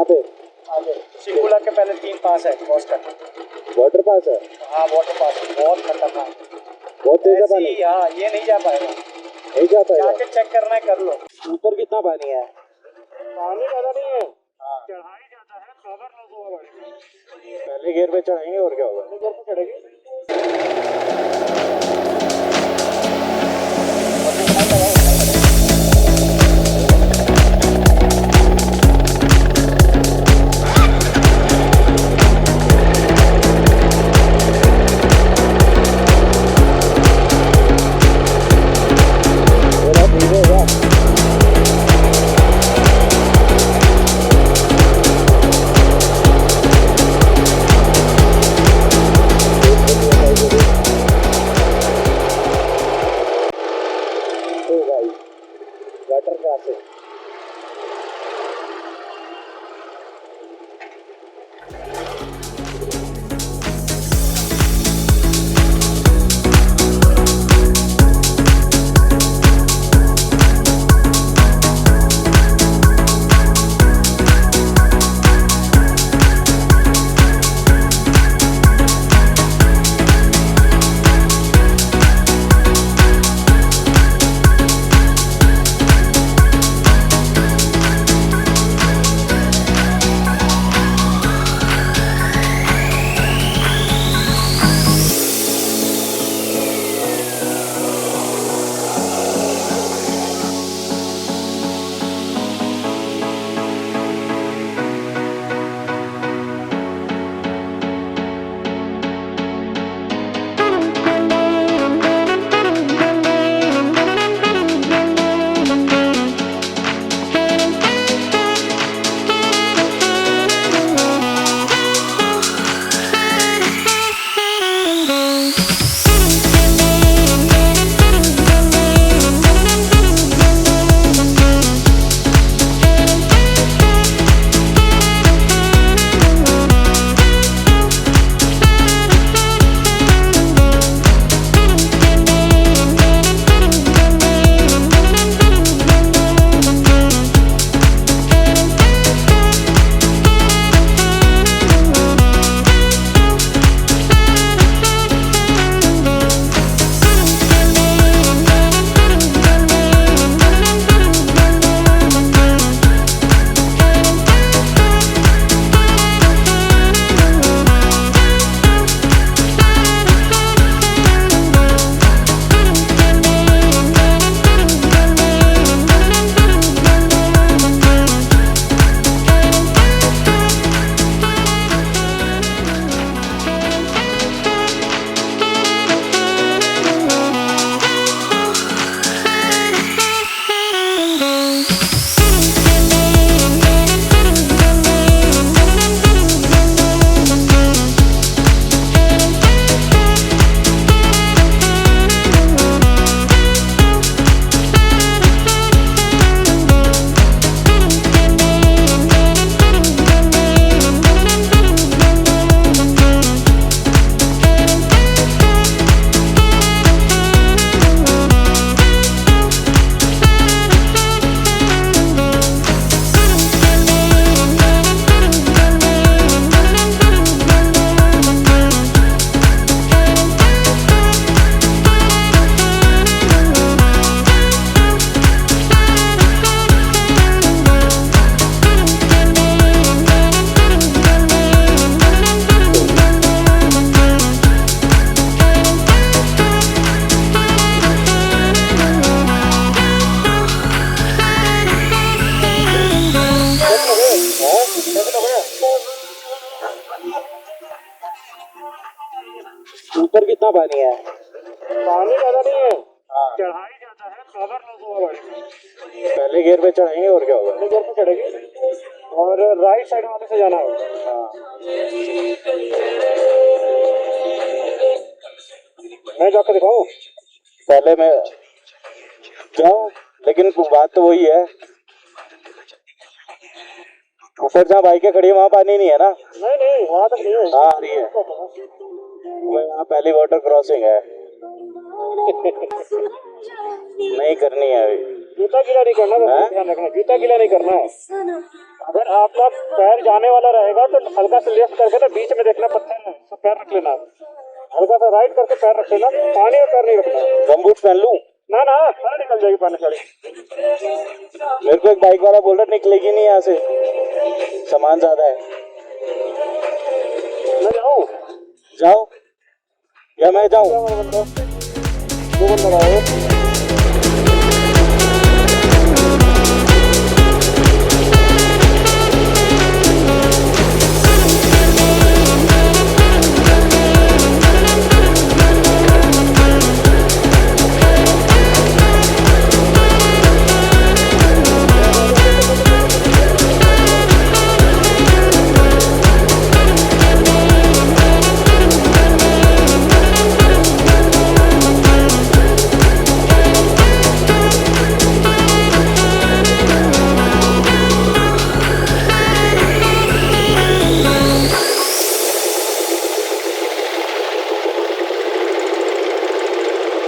कहाँ पे? आगे सिकुला के पहले 3 पास है कोस्टर। वाटर पास है? हाँ वाटर पास है, बहुत खतरनाक, बहुत तेज है पानी। हाँ ये नहीं जा पाएगा, नहीं जा पाएगा। जाके चेक करना है, कर लो। ऊपर कितना पानी है? पानी ज्यादा नहीं है, चढ़ाई ज्यादा है, कवर लॉस होगा गाड़ी। पहले गियर पे चढ़ाएंगे और क्या होगा? पहले गियर पे चढ़ेगी। ऊपर कितना पानी है? पानी ज्यादा नहीं है, चढ़ाई ज्यादा है, कवर लॉस होगा गाड़ी। पहले गियर पे चढ़ाएंगे और क्या होगा? पहले गियर पे चढ़ेगी और राइट साइड वाले से जाना है। मैं जाकर दिखाऊं? पहले मैं जाऊं, लेकिन बात तो वही है, ऊपर जहाँ बाइकें खड़ी है वहाँ पानी नहीं है ना? नहीं वहाँ तक नहीं है। हाँ आ रही है, वहाँ पहली वाटर क्रॉसिंग है। नहीं करनी है अभी। जूता गीला नहीं करना, हाँ? ध्यान रखना, जूता गीला नहीं करना है। अगर आपका पैर जाने वाला रहेगा तो हल्का सा लेफ्ट करके ना बीच में देखना पत्थर है, तो पैर रख लेना, हल्का सा राइट करके पैर रख लेना, पानी में पैर नहीं रखना। गमबूट पहन लूं? ना ना, सारा निकल जाएगी पानी साड़ी। मेरे को एक बाइक वाला बोल रहा निकलेगी नहीं यहाँ से, सामान ज्यादा है। मैं जाऊँ? जाओ या मैं जाऊँ? दो बंदा आए।